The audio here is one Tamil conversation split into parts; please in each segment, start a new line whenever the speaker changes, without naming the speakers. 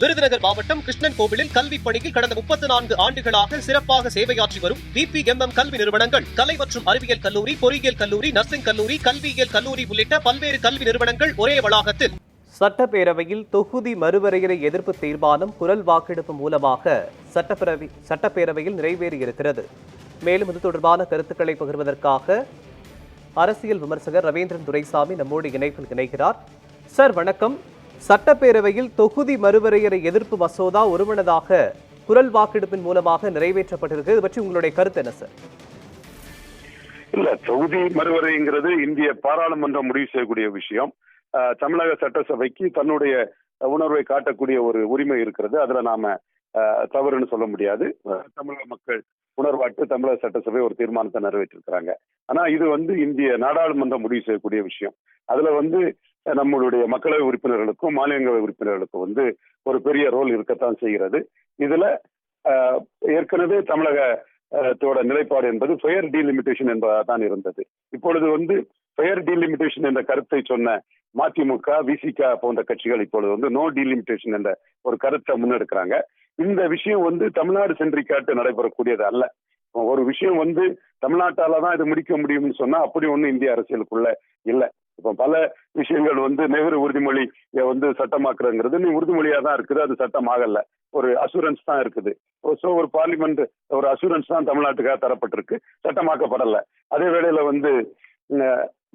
விருதுநகர் மாவட்டம் கிருஷ்ணன் கோவிலில் கல்வி பணியில் கடந்த 34 ஆண்டுகளாக சிறப்பாக சேவையாற்றி வரும் பிபிஎம்எம் கல்வி நிறுவனங்கள், கலை மற்றும் அறிவியல் கல்லூரி, பொறியியல் கல்லூரி, நர்சிங் கல்லூரி, கல்வியியல் கல்லூரி உள்ளிட்ட பல்வேறு கல்வி நிறுவனங்கள் ஒரே வளாகத்தில்.
சட்டப்பேரவையில் தொகுதி மறுவரையறை எதிர்ப்பு தீர்மானம் குரல் வாக்கெடுப்பு மூலமாக சட்டப்பேரவையில் நிறைவேறியிருக்கிறது. மேலும் இது தொடர்பான கருத்துக்களை பகிர்வதற்காக அரசியல் விமர்சகர் ரவீந்திரன் துரைசாமி நம்மோடு இணைப்பில் இணைகிறார். சார் வணக்கம். சட்டப்பேரவையில் தொகுதி மறுவரையறை எதிர்ப்பு மசோதா ஒருமனதாக குரல் வாக்கெடுப்பின் மூலமாக நிறைவேற்றப்பட்டிருக்கு. இது பற்றி உங்களுடைய கருத்து என்ன சார்?
இல்ல, தொகுதி மறுவரைங்கிறது இந்திய பாராளுமன்றம் முடிவு செய்யக்கூடிய விஷயம். தமிழக சட்டசபைக்கு தன்னுடைய உணர்வை காட்டக்கூடிய ஒரு உரிமை இருக்கிறது. அதுல நாம தவறுன்னு சொல்ல முடியாது. தமிழக மக்கள் உணர்வாட்டு தமிழக சட்டசபை ஒரு தீர்மானத்தை நிறைவேற்றிருக்கிறாங்க. ஆனா இது இந்திய நாடாளுமன்றம் முடிவு செய்யக்கூடிய விஷயம். அதுல நம்மளுடைய மக்களவை உறுப்பினர்களுக்கும் மாநிலங்களவை உறுப்பினர்களுக்கும் ஒரு பெரிய ரோல் இருக்கத்தான் செய்கிறது. இதுல ஏற்கனவே தமிழகத்தோட நிலைப்பாடு என்பது ஃபெயர் டீலிமிட்டேஷன் என்பதான் இருந்தது. இப்பொழுது ஃபெயர் டீலிமிட்டேஷன் என்ற கருத்தை சொன்ன மதிமுக, விசிக போன்ற கட்சிகள் இப்பொழுது நோ டீலிமிட்டேஷன் என்ற ஒரு கருத்தை முன்னெடுக்கிறாங்க. இந்த விஷயம் தமிழ்நாடு சென்றிக்காட்டு நடைபெறக்கூடியது அல்ல. ஒரு விஷயம் தமிழ்நாட்டாலதான் இது முடிக்க முடியும்னு சொன்னா அப்படி ஒண்ணு இந்திய அரசியலுக்குள்ள இல்ல. இப்ப பல விஷயங்கள் நெஹ்ரு உறுதிமொழி சட்டமாக்குறதுங்கிறது நீ உறுதிமொழியா தான் இருக்குது, அது சட்டமாகல, ஒரு அசூரன்ஸ் தான் இருக்குது. சோ ஒரு பார்லிமெண்ட் ஒரு அசூரன்ஸ் தான் தமிழ்நாட்டுக்காக தரப்பட்டிருக்கு, சட்டமாக்கப்படல. அதே வேளையில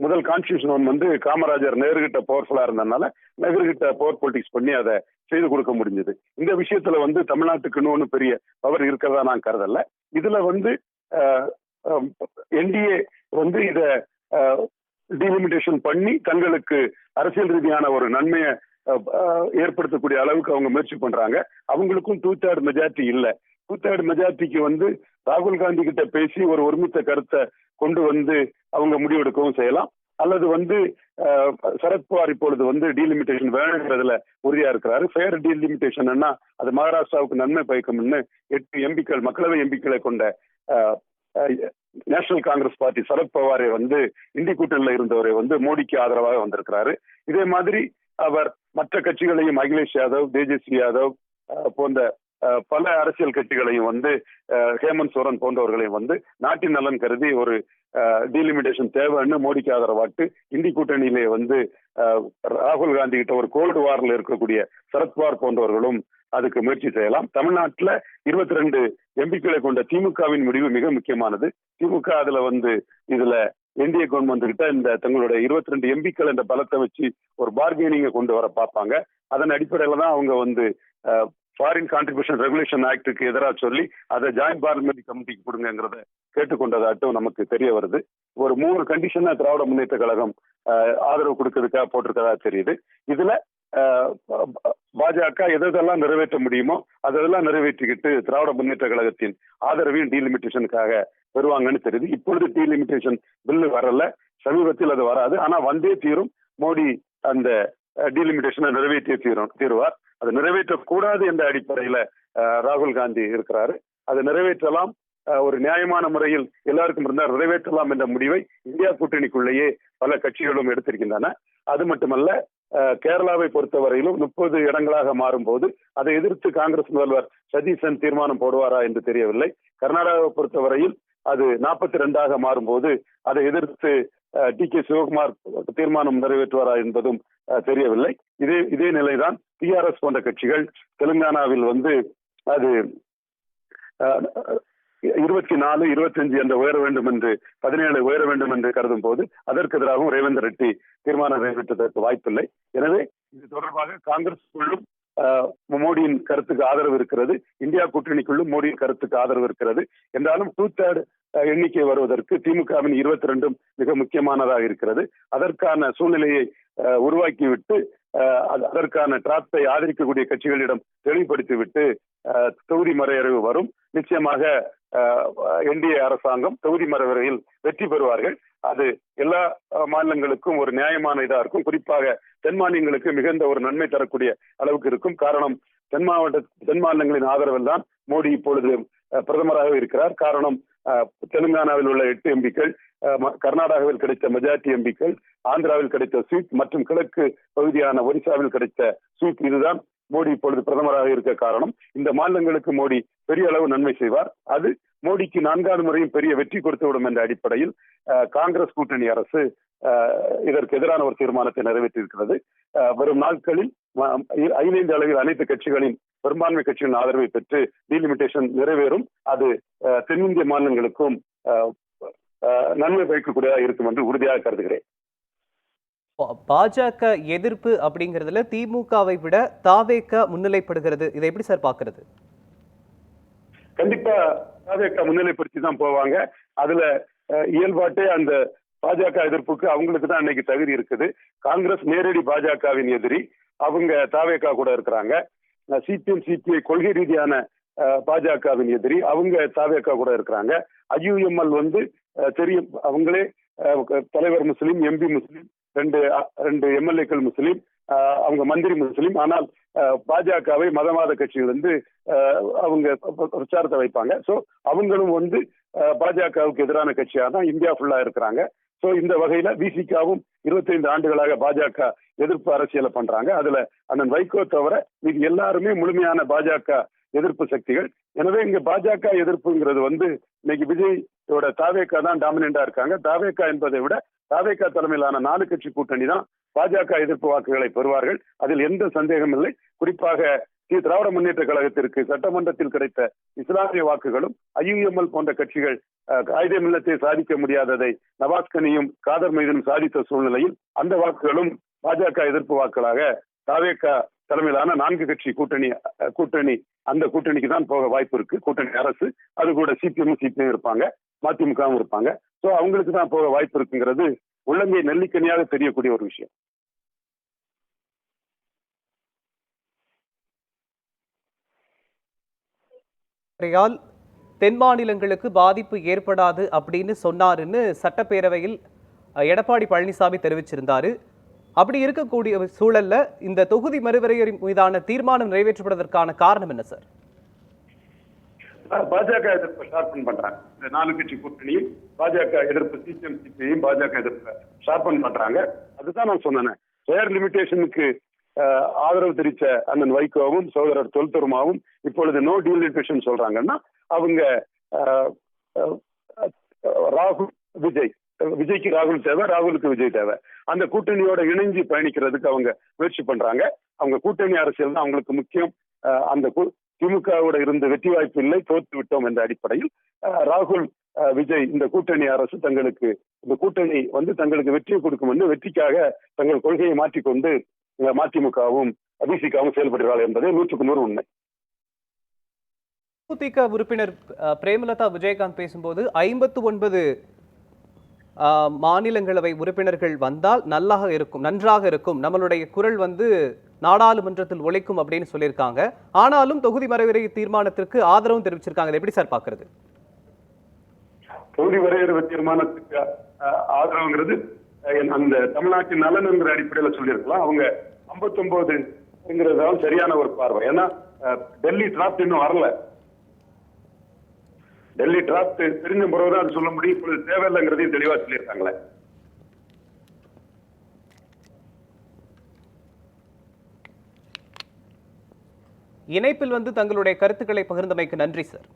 முதல் கான்ஸ்டியூஷன் காமராஜர் நேரு கிட்ட பவர்ஃபுல்லா இருந்ததுனால நேரு கிட்ட பவர் பொலிட்டிக்ஸ் பண்ணி அதை செய்து கொடுக்க முடிஞ்சது. இந்த விஷயத்துல தமிழ்நாட்டுக்குன்னு ஒண்ணு பெரிய பவர் இருக்கிறதா நான் கருதல. இதுல என்டிஏ இத டீலிமிட்டேஷன் பண்ணி தங்களுக்கு அரசியல் ரீதியான ஒரு நன்மையை ஏற்படுத்தக்கூடிய அளவுக்கு அவங்க முயற்சி பண்றாங்க. அவங்களுக்கும் 2/3 மெஜாரிட்டி இல்ல. 2/3 மெஜாரிட்டிக்கு ராகுல் காந்தி கிட்ட பேசி ஒரு ஒருமித்த கருத்தை கொண்டு அவங்க முடிவெடுக்கவும் செய்யலாம். அல்லது சரத்பவார் இப்பொழுது டீலிமிட்டேஷன் வேணுங்கிறதுல உறுதியா இருக்கிறாரு. ஃபேர் டீலிமிட்டேஷன் அது மகாராஷ்டிராவுக்கு நன்மை பயக்கும்னு 8 எம்பிக்கள் மக்களவை எம்பிக்களை கொண்ட நேஷனல் காங்கிரஸ் பார்ட்டி சரத்பவாரை இந்தி கூட்டணியில இருந்தவரை மோடிக்கு ஆதரவாக வந்திருக்கிறாரு. இதே மாதிரி அவர் மற்ற கட்சிகளையும் அகிலேஷ் யாதவ், தேஜஸ்வி யாதவ் போன்ற பல அரசியல் கட்சிகளையும் ஹேமந்த் சோரன் போன்றவர்களையும் நாட்டின் நலன் கருதி ஒரு டீலிமிட்டேஷன் தேவைன்னு மோடிக்கு ஆதரவாட்டு இந்தி கூட்டணியிலே ராகுல் காந்தி கிட்ட ஒரு கோல்டு வார்ல இருக்கக்கூடிய சரத்பவார் போன்றவர்களும் அதுக்கு முயற்சி செய்யலாம். தமிழ்நாட்டுல 22 எம்பிக்களை கொண்ட திமுகவின் முடிவு மிக முக்கியமானது. திமுக அதுல இதுல என்டிஏ கவர்மெண்ட் கிட்ட இந்த தங்களுடைய 22 எம்பிக்கள் என்ற பலத்தை வச்சு ஒரு பார்கெனிங்கை கொண்டு வர பார்ப்பாங்க. அதன் அடிப்படையில தான் அவங்க ஃபாரின் கான்ட்ரிபியூஷன் ரெகுலேஷன் ஆக்டுக்கு எதிராக சொல்லி அதை ஜாயிண்ட் பார்லிமெண்ட் கமிட்டிக்கு கொடுங்கிறத கேட்டுக்கொண்டதாட்டும் நமக்கு தெரிய வருது. ஒரு 3 கண்டிஷனா திராவிட முன்னேற்ற கழகம் ஆதரவு கொடுக்கறதுக்காக போட்டிருக்கதா தெரியுது. இதுல பாஜக எதெல்லாம் நிறைவேற்ற முடியுமோ அதெல்லாம் நிறைவேற்றிக்கிட்டு திராவிட முன்னேற்ற கழகத்தின் ஆதரவையும் டீலிமிட்டேஷனுக்காக பெறுவாங்கன்னு தெரியுது. இப்பொழுது டீலிமிட்டேஷன் பில்லு வரல, சமீபத்தில் அது வராது. ஆனா வந்தே தீரும். மோடி அந்த டீலிமிட்டேஷனை நிறைவேற்றிய தீருவார். அது நிறைவேற்றக்கூடாது என்ற அடிப்படையில ராகுல் காந்தி இருக்கிறாரு. அதை நிறைவேற்றலாம், ஒரு நியாயமான முறையில் எல்லாருக்கும் இருந்தால் நிறைவேற்றலாம் என்ற முடிவை இந்தியா கூட்டணிக்குள்ளேயே பல கட்சிகளும் எடுத்திருக்கின்றன. அது மட்டுமல்ல, கேரளாவை பொறுத்தவரையிலும் 30 இடங்களாக மாறும்போது அதை எதிர்த்து காங்கிரஸ் முதல்வர் சதீசன் தீர்மானம் போடுவாரா என்று தெரியவில்லை. கர்நாடகாவை பொறுத்தவரையில் அது 42ஆக மாறும்போது அதை எதிர்த்து டி.கே. சிவகுமார் தீர்மானம் நிறைவேற்றுவாரா என்பதும் தெரியவில்லை. இதே நிலைதான் டிஆர்எஸ் போன்ற கட்சிகள் தெலுங்கானாவில் அது 24, 25 என்று உயர வேண்டும் என்று 17 உயர வேண்டும் என்று கருதும் போது அதற்கு எதிராகவும் ரேவந்த் ரெட்டி தீர்மானம் நிறைவேற்றுவதற்கு வாய்ப்பில்லை. எனவே இது தொடர்பாக காங்கிரஸுக்குள்ளும் மோடியின் கருத்துக்கு ஆதரவு இருக்கிறது, இந்தியா கூட்டணிக்குள்ளும் மோடியின் கருத்துக்கு ஆதரவு இருக்கிறது. என்றாலும் 2/3 எண்ணிக்கை வருவதற்கு திமுகவின் 22 மிக முக்கியமானதாக இருக்கிறது. அதற்கான சூழ்நிலையை உருவாக்கிவிட்டு அதற்கான டிராப்டை ஆதரிக்கக்கூடிய கட்சிகளிடம் தெளிவுபடுத்திவிட்டு தொகுதி மறுவரைவு வரும். நிச்சயமாக என்டிஏ அரசாங்கம் தொகுதி மறுவரையில் வெற்றி பெறுவார்கள். அது எல்லா மாநிலங்களுக்கும் ஒரு நியாயமான இதா இருக்கும். குறிப்பாக தென் மாநிலங்களுக்கு மிகுந்த ஒரு நன்மை தரக்கூடிய அளவுக்கு இருக்கும். காரணம், தென் மாநிலங்களின் ஆதரவில் தான் மோடி இப்பொழுது பிரதமராக இருக்கிறார். காரணம், தெலுங்கானாவில் உள்ள 8 எம்பிக்கள், கர்நாடகாவில் கிடைத்த மெஜாரிட்டி எம்பிக்கள், ஆந்திராவில் கிடைத்த ஸ்வீப் மற்றும் கிழக்கு பகுதியான ஒரிசாவில் கிடைத்த ஸ்வீப், இதுதான் மோடி இப்பொழுது பிரதமராக இருக்க காரணம். இந்த மாநிலங்களுக்கு மோடி பெரிய அளவு நன்மை செய்வார். அது மோடிக்கு 4வது முறையும் பெரிய வெற்றி கொடுத்துவிடும் என்ற அடிப்படையில் காங்கிரஸ் கூட்டணி அரசு இதற்கு எதிரான ஒரு தீர்மானத்தை நிறைவேற்றியிருக்கிறது. வரும் நாட்களில் 5 அளவில் அனைத்து கட்சிகளின் பெரும்பான்மை கட்சிகளின் ஆதரவை பெற்று டீலிமிட்டேஷன் நிறைவேறும். அது தென்னிந்திய மாநிலங்களுக்கும் நன்மை பயக்கக்கூடியதாக இருக்கும் என்று உறுதியாக கருதுகிறேன்.
பாஜக எதிர்ப்பு அப்படிங்கிறதுல திமுகவை விட தாவேக முன்னிலைப்படுகிறது. இதை எப்படி சார் பாக்குறது?
கண்டிப்பா தாவேக முன்னிலைப்படுத்தி தான் போவாங்க. அதுல இயல்பாட்டே அந்த பாஜக எதிர்ப்புக்கு அவங்களுக்கு தான் இன்னைக்கு தகுதி இருக்குது. காங்கிரஸ் நேரடி பாஜகவின் எதிரி, அவங்க தாவேக கூட இருக்கிறாங்க. சிபிஎம் சிபிஐ கொள்கை ரீதியான பாஜகவின் எதிரி, அவங்க தாவேக கூட இருக்கிறாங்க. ஐயுஎம்எல் தெரியும், அவங்களே தலைவர் முஸ்லீம், எம்பி முஸ்லீம், ரெண்டு எம்எல்ஏக்கள் முஸ்லீம், அவங்க மந்திரி முஸ்லீம். ஆனால் பாஜகவை மதவாத கட்சிகள் அவங்க பிரச்சாரத்தை வைப்பாங்க. சோ அவங்களும் பாஜகவுக்கு எதிரான கட்சியாக தான் இந்தியா ஃபுல்லா இருக்கிறாங்க. சோ இந்த வகையில விசிகாவும் 25 ஆண்டுகளாக பாஜக எதிர்ப்பு அரசியலை பண்றாங்க. அதுல அண்ணன் வைகோ தவிர இது எல்லாருமே முழுமையான பாஜக எதிர்ப்பு சக்திகள். எனவே இங்க பாஜக எதிர்ப்புங்கிறது இன்னைக்கு விஜயோட தாவேகா தான் டாமினண்டா இருக்காங்க. தாவேகா என்பதை விட தாவேகா தலைமையிலான 4 கட்சி கூட்டணி தான் பாஜக எதிர்ப்பு வாக்குகளை பெறுவார்கள். அதில் எந்த சந்தேகம் இல்லை. குறிப்பாக திராவிட முன்னேற்ற கழகத்திற்கு சட்டமன்றத்தில் கிடைத்த இஸ்லாமிய வாக்குகளும் ஐயுஎம்எல் போன்ற கட்சிகள் காயிதே மில்லத்தை சாதிக்க முடியாததை நவாஸ்கனியும் காதர் மீதும் சாதித்த சூழ்நிலையில் அந்த வாக்குகளும் பாஜக எதிர்ப்பு வாக்குகளாக தாவேகா தலைமையிலான 4 கட்சி கூட்டணி அந்த கூட்டணிக்கு தான் போக வாய்ப்பு இருக்கு. கூட்டணி அரசு, அது கூட சிபிஎம் இருப்பாங்க, மதிமுகவும் இருப்பாங்க. சோ அவங்களுக்கு தான் போக வாய்ப்பு இருக்குங்கிறது உள்ளங்கை நெல்லிக்கனியாக தெரியக்கூடிய ஒரு விஷயம்.
தென் மாநிலங்களுக்கு பாதிப்பு ஏற்படாது அப்படின்னு சொன்னாருன்னு சட்டப்பேரவையில் எடப்பாடி பழனிசாமி தெரிவிச்சிருந்தாரு. அப்படி இருக்கக்கூடிய சூழல்ல இந்த தொகுதி மறுவரையறை மீதான தீர்மானம் நிறைவேற்றப்படுவதற்கான காரணம் என்ன சார்?
பாஜக எதிர்ப்பு ஷார்பன் பண்றாங்க. இந்த 4 கட்சி கூட்டணியும் பாஜக எதிர்ப்பு, சிபிஎம் சிபிஐயும் பாஜக எதிர்ப்பு ஷார்பன் பண்றாங்க. அதுதான் நான் சொன்னேன். ஃபேர் லிமிடேஷனுக்கு ஆதரவு தெரிவித்த அண்ணன் வைகோவும் சகோதரர் தொல்தொருமாவும் இப்பொழுது நோ டீலிமிட்டேஷன் சொல்றாங்கன்னா அவங்க ராகுல் விஜய்க்கு ராகுல் தேவை, ராகுலுக்கு விஜய் தேவை. அந்த கூட்டணியோட இணைஞ்சு பயணிக்கிறதுக்கு அவங்க முயற்சி பண்றாங்க. அவங்க கூட்டணி அரசியல் தான் அவங்களுக்கு முக்கியம். அந்த திமுகவோட இருந்த வெற்றி வாய்ப்பு இல்லை, தோற்று விட்டோம் என்ற அடிப்படையில் ராகுல் விஜய் இந்த கூட்டணி அரசு இந்த கூட்டணி தங்களுக்கு வெற்றியை கொடுக்கும் என்று வெற்றிக்காக தங்கள் கொள்கையை மாற்றிக்கொண்டு மதிமுகவும் விசிகாவும் செயல்படுகிறார்கள் என்பதே 100% உண்மை.
திமுக உறுப்பினர் பிரேமலதா விஜயகாந்த் பேசும்போது 59 மாநிலங்களவை உறுப்பினர்கள் வந்தால் நன்றாக இருக்கும், நம்மளுடைய குரல் நாடாளுமன்றத்தில் ஒலிக்கும் அப்படின்னு சொல்லியிருக்காங்க. ஆனாலும் தொகுதி மறுவரை தீர்மானத்திற்கு ஆதரவும் தெரிவிச்சிருக்காங்க. எப்படி சார் பாக்குறது?
தொகுதி வரையறை தீர்மானத்துக்கு ஆதரவுங்கிறது அந்த தமிழ்நாட்டின் நலன் என்கிற அடிப்படையில் சொல்லியிருக்கலாம். அவங்க 59 சரியான ஒரு பார்வை. ஏன்னா டெல்லி டிராப்ட் இன்னும் வரல. டெல்லி டிராப்ட் தெரிஞ்ச பிறகுதான் அது சொல்ல முடியும். இப்பொழுது தேவையில்லைங்கிறதையும் தெளிவா சொல்லியிருக்காங்களே.
இணைப்பில் தங்களுடைய கருத்துக்களை பகிர்ந்தமைக்கு நன்றி சார்.